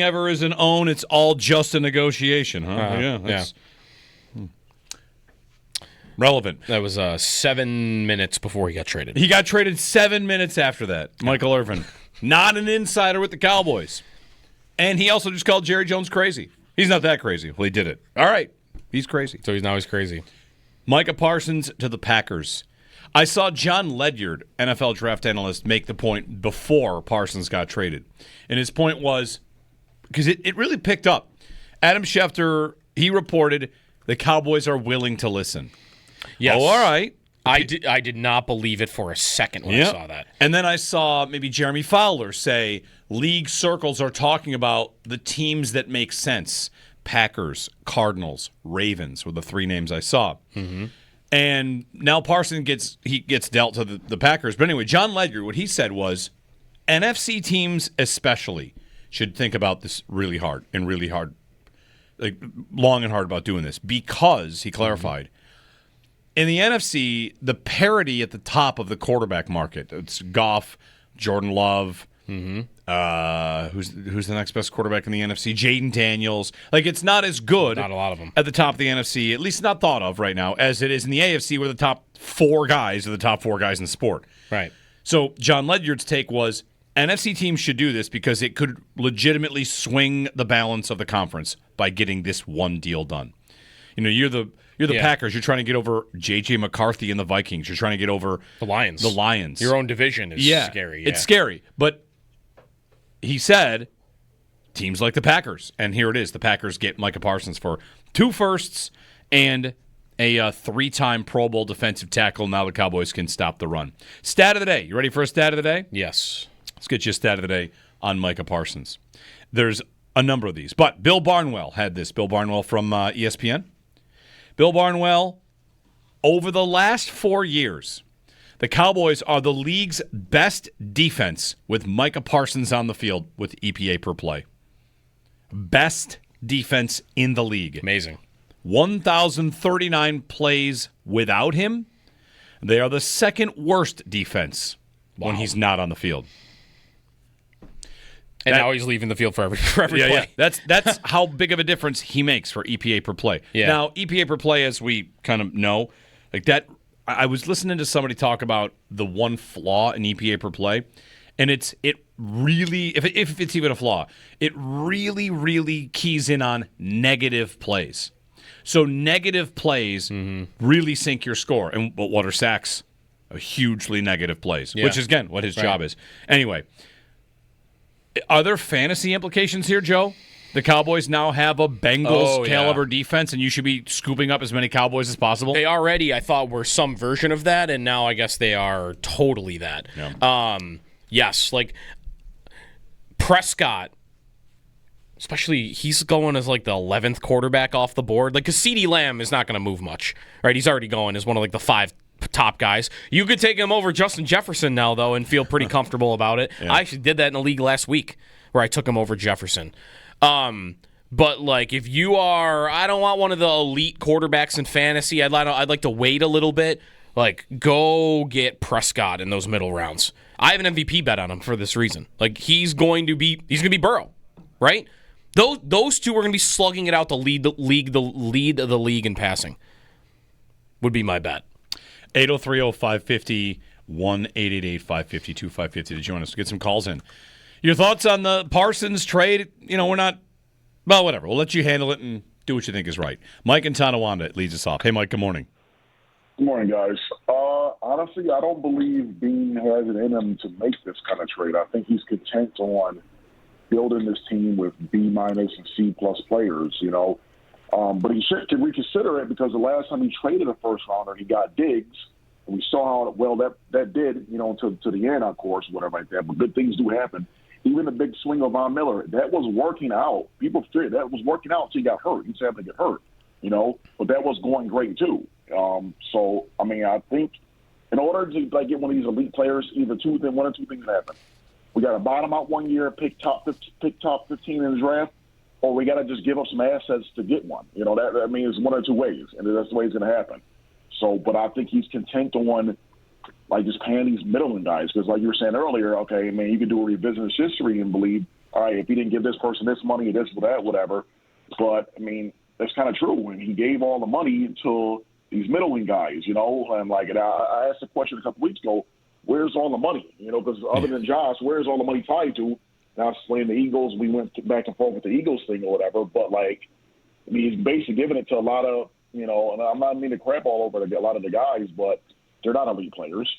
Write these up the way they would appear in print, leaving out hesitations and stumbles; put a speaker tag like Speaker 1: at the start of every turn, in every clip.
Speaker 1: ever is an own. It's all just a negotiation, huh? That's relevant.
Speaker 2: That was 7 minutes before he got traded.
Speaker 1: He got traded 7 minutes after that. Michael Irvin, not an insider with the Cowboys. And he also just called Jerry Jones crazy. He's not that crazy. Well, he did it. All right. He's crazy.
Speaker 2: So he's crazy.
Speaker 1: Micah Parsons to the Packers. I saw John Ledyard, NFL draft analyst, make the point before Parsons got traded. And his point was, because it really picked up. Adam Schefter, he reported the Cowboys are willing to listen.
Speaker 2: Yes.
Speaker 1: Oh, all right.
Speaker 2: I did not believe it for a second when I saw that.
Speaker 1: And then I saw maybe Jeremy Fowler say league circles are talking about the teams that make sense. Packers, Cardinals, Ravens were the three names I saw. Mm-hmm. And now Parsons gets dealt to the Packers. But anyway, John Ledyard, what he said was NFC teams especially should think about this really hard, like long and hard about doing this, because, he clarified, in the NFC, the parity at the top of the quarterback market, it's Goff, Jordan Love, who's the next best quarterback in the NFC? Jaden Daniels. Like, it's not as good.
Speaker 2: Not a lot of them.
Speaker 1: At the top of the NFC, at least not thought of right now, as it is in the AFC, where the top four guys are the top four guys in the sport.
Speaker 2: Right. So
Speaker 1: John Ledyard's take was NFC teams should do this because it could legitimately swing the balance of the conference by getting this one deal done. You know, you're the Packers. You're trying to get over J.J. McCarthy and the Vikings. You're trying to get over
Speaker 2: the Lions. Your own division is scary. Yeah.
Speaker 1: It's scary. But he said teams like the Packers, and here it is. The Packers get Micah Parsons for 2 firsts and a 3-time Pro Bowl defensive tackle. Now the Cowboys can stop the run. Stat of the day. You ready for a stat of the day?
Speaker 2: Yes.
Speaker 1: Let's get you a stat of the day on Micah Parsons. There's a number of these, but Bill Barnwell had this. Bill Barnwell from ESPN. Bill Barnwell, over the last 4 years, the Cowboys are the league's best defense with Micah Parsons on the field with EPA per play. Best defense in the league.
Speaker 2: Amazing.
Speaker 1: 1,039 plays without him. They are the second worst defense when he's not on the field.
Speaker 2: And now he's leaving the field for every play.
Speaker 1: Yeah. That's how big of a difference he makes for EPA per play.
Speaker 2: Yeah.
Speaker 1: Now, EPA per play, as we kind of know, like that, I was listening to somebody talk about the one flaw in EPA per play, and it really, if it's even a flaw, it really, really keys in on negative plays. So negative plays really sink your score. And what are sacks? Hugely negative plays, which is, again, what his job is. Anyway, are there fantasy implications here, Joe? The Cowboys now have a Bengals-caliber defense, and you should be scooping up as many Cowboys as possible?
Speaker 2: They already, I thought, were some version of that, and now I guess they are totally that. Yeah. Yes, like Prescott, especially, he's going as like the 11th quarterback off the board. Like, because CeeDee Lamb is not going to move much, right? He's already going as one of like the 5 top guys. You could take him over Justin Jefferson now, though, and feel pretty comfortable about it. Yeah. I actually did that in the league last week where I took him over Jefferson. But, like, if you are, I don't want one of the elite quarterbacks in fantasy. I'd like to wait a little bit. Like, go get Prescott in those middle rounds. I have an MVP bet on him for this reason. Like, he's going to be Burrow, right? Those two are going to be slugging it out to lead the league in passing. Would be my bet.
Speaker 1: 803-0550, 1-888-550-2550 to join us. Get some calls in. Your thoughts on the Parsons trade? You know, we're not, well, whatever. We'll let you handle it and do what you think is right. Mike in Tonawanda leads us off. Hey, Mike, good morning.
Speaker 3: Good morning, guys. Honestly, I don't believe Bean has it in him to make this kind of trade. I think he's content on building this team with B- and C+ players, you know. But he should reconsider it because the last time he traded a first rounder, he got Diggs, and we saw how well that did, you know, to the end, of course, whatever like that. But good things do happen. Even the big swing of Von Miller, that was working out. People figured that was working out until he got hurt. He was having to get hurt, you know. But that was going great too. So I mean, I think in order to like get one of these elite players, one or two things happen. We got to bottom out 1 year, pick top 15 in the draft. Or we got to just give up some assets to get one. You know, that means one or two ways, and that's the way it's going to happen. So, but I think he's content on, like, just paying these middleman guys. Because like you were saying earlier, okay, I mean, you can do a revisionist history and believe all right, if he didn't give this person this money, this, that, whatever. But, I mean, that's kind of true. And he gave all the money to these middling guys, and I asked a question a couple weeks ago, where's all the money? Because other than Josh, where's all the money tied to? Now, playing the Eagles, we went back and forth with the Eagles thing or whatever, but, he's basically giving it to a lot of, and I'm not meaning to crap all over a lot of the guys, but they're not elite players.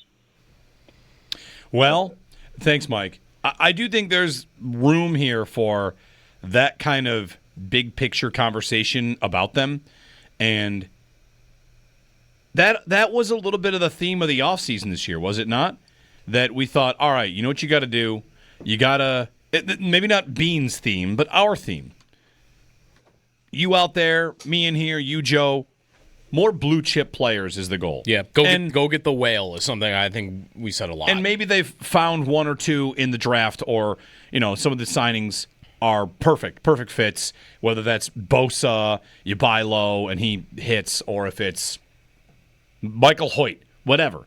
Speaker 1: Well, thanks, Mike. I do think there's room here for that kind of big picture conversation about them, and that was a little bit of the theme of the offseason this year, was it not? That we thought, all right, you know what you got to do? You got to, maybe not Bean's theme, but our theme. You out there, me in here, you, Joe. More blue chip players is the goal.
Speaker 2: Yeah, go get the whale is something I think we said a lot.
Speaker 1: And maybe they've found one or two in the draft, or some of the signings are perfect fits. Whether that's Bosa, you buy low and he hits, or if it's Michael Hoyt, whatever,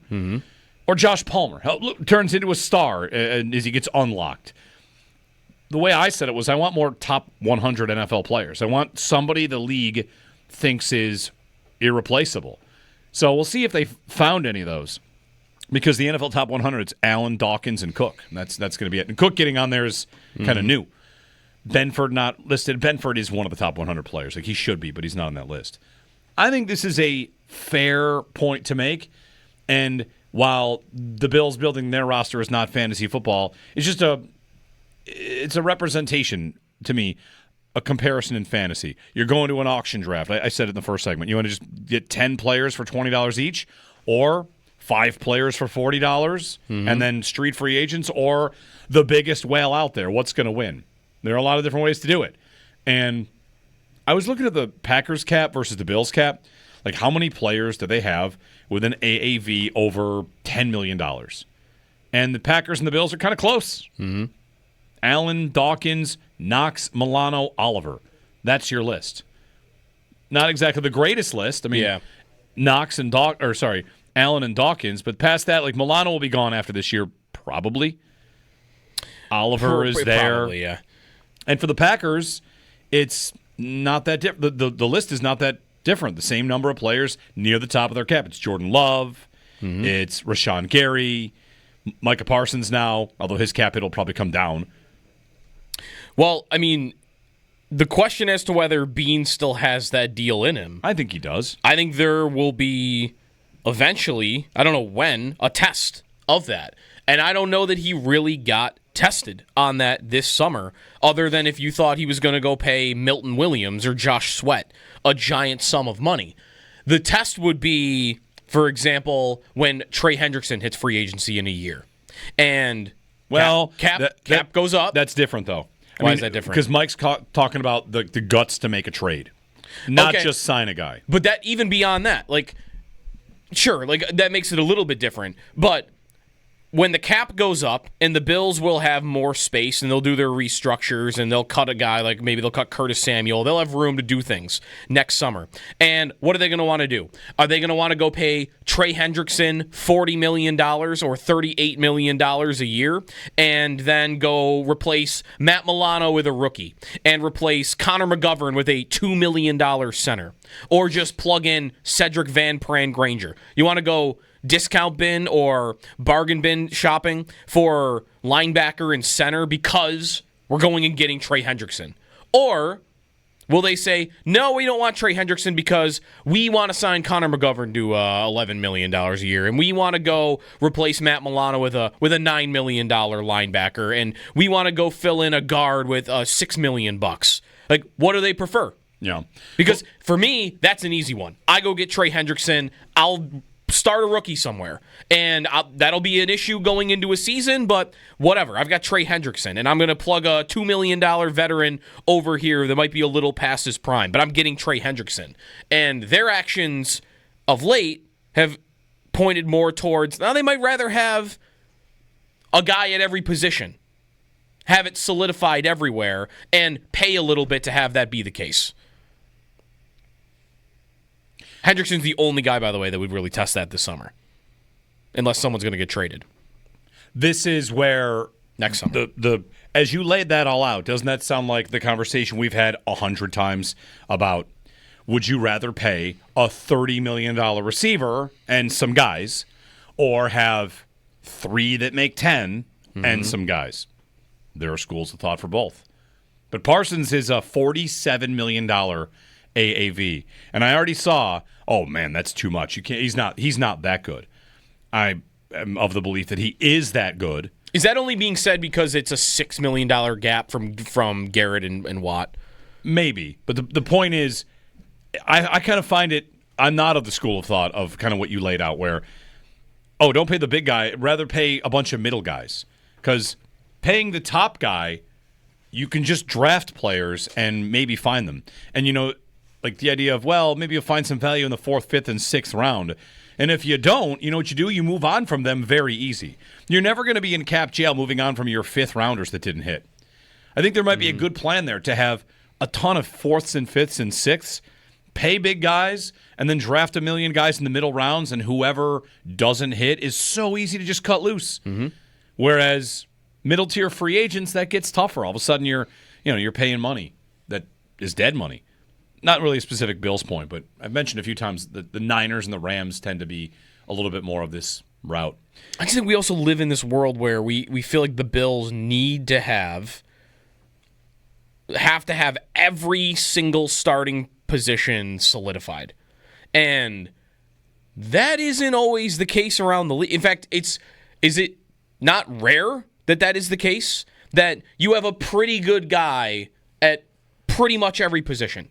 Speaker 1: or Josh Palmer turns into a star as he gets unlocked. The way I said it was, I want more top 100 NFL players. I want somebody the league thinks is irreplaceable. So we'll see if they found any of those, because the NFL top 100, it's Allen, Dawkins, and Cook. And that's going to be it. And Cook getting on there is kind of new. Benford not listed. Benford is one of the top 100 players. He should be, but he's not on that list. I think this is a fair point to make. And while the Bills building their roster is not fantasy football, it's a representation to me. A comparison in fantasy. You're going to an auction draft. I said it in the first segment. You want to just get 10 players for $20 each, or 5 players for $40, and then street free agents, or the biggest whale out there. What's going to win? There are a lot of different ways to do it. And I was looking at the Packers cap versus the Bills cap. How many players do they have with an AAV over $10 million? And the Packers and the Bills are kind of close. Allen, Dawkins, Knox, Milano, Oliver. That's your list. Not exactly the greatest list. I mean, Knox and Allen and Dawkins, but past that, Milano will be gone after this year, probably. Oliver is there.
Speaker 2: Probably, yeah.
Speaker 1: And for the Packers, it's not that different. The list is not that different. The same number of players near the top of their cap. It's Jordan Love. It's Rashawn Gary. Micah Parsons now, although his cap hit will probably come down.
Speaker 2: Well, I mean, the question as to whether Bean still has that deal in him.
Speaker 1: I think he does.
Speaker 2: I think there will be eventually, I don't know when, a test of that. And I don't know that he really got tested on that this summer, other than if you thought he was going to go pay Milton Williams or Josh Sweat a giant sum of money. The test would be, for example, when Trey Hendrickson hits free agency in a year. And cap goes up.
Speaker 1: That's different, though.
Speaker 2: Why is that different?
Speaker 1: Because Mike's talking about the guts to make a trade, not just sign a guy.
Speaker 2: But that even beyond that, sure, that makes it a little bit different. But when the cap goes up and the Bills will have more space and they'll do their restructures and they'll cut a guy, maybe they'll cut Curtis Samuel. They'll have room to do things next summer. And what are they going to want to do? Are they going to want to go pay Trey Hendrickson $40 million or $38 million a year and then go replace Matt Milano with a rookie and replace Connor McGovern with a $2 million center? Or just plug in Cedric Van Pran Granger? You want to go discount bin or bargain bin shopping for linebacker and center because we're going and getting Trey Hendrickson? Or will they say, no, we don't want Trey Hendrickson because we want to sign Connor McGovern to $11 million a year, and we want to go replace Matt Milano with a $9 million linebacker, and we want to go fill in a guard with $6 million bucks? What do they prefer?
Speaker 1: Yeah.
Speaker 2: Because for me, that's an easy one. I go get Trey Hendrickson. I'll start a rookie somewhere, and that'll be an issue going into a season, but whatever. I've got Trey Hendrickson, and I'm going to plug a $2 million veteran over here that might be a little past his prime, but I'm getting Trey Hendrickson. And their actions of late have pointed more towards, now they might rather have a guy at every position, have it solidified everywhere, and pay a little bit to have that be the case. Hendrickson's the only guy, by the way, that would really test that this summer, unless someone's going to get traded.
Speaker 1: This is where
Speaker 2: next summer
Speaker 1: the as you laid that all out, doesn't that sound like the conversation we've had 100 times about would you rather pay a $30 million receiver and some guys or have 3 that make 10 and some guys? There are schools of thought for both. But Parsons is a $47 million AAV. And I already saw, oh man, that's too much. You can't he's not that good. I am of the belief that he is that good.
Speaker 2: Is that only being said because it's a $6 million gap from Garrett and Watt?
Speaker 1: Maybe. But the point is, I kind of find it, I'm not of the school of thought of kind of what you laid out where, oh, don't pay the big guy, rather pay a bunch of middle guys. Because paying the top guy, you can just draft players and maybe find them. And, like the idea of, well, maybe you'll find some value in the 4th, 5th, and 6th round. And if you don't, you know what you do? You move on from them very easy. You're never going to be in cap jail moving on from your 5th rounders that didn't hit. I think there might be a good plan there to have a ton of 4ths and 5ths and 6ths, pay big guys, and then draft a million guys in the middle rounds, and whoever doesn't hit is so easy to just cut loose. Whereas middle-tier free agents, that gets tougher. All of a sudden you're paying money that is dead money. Not really a specific Bills point, but I've mentioned a few times that the Niners and the Rams tend to be a little bit more of this route.
Speaker 2: I just think we also live in this world where we feel like the Bills need to have every single starting position solidified. And that isn't always the case around the league. In fact, is it not rare that is the case? That you have a pretty good guy at pretty much every position.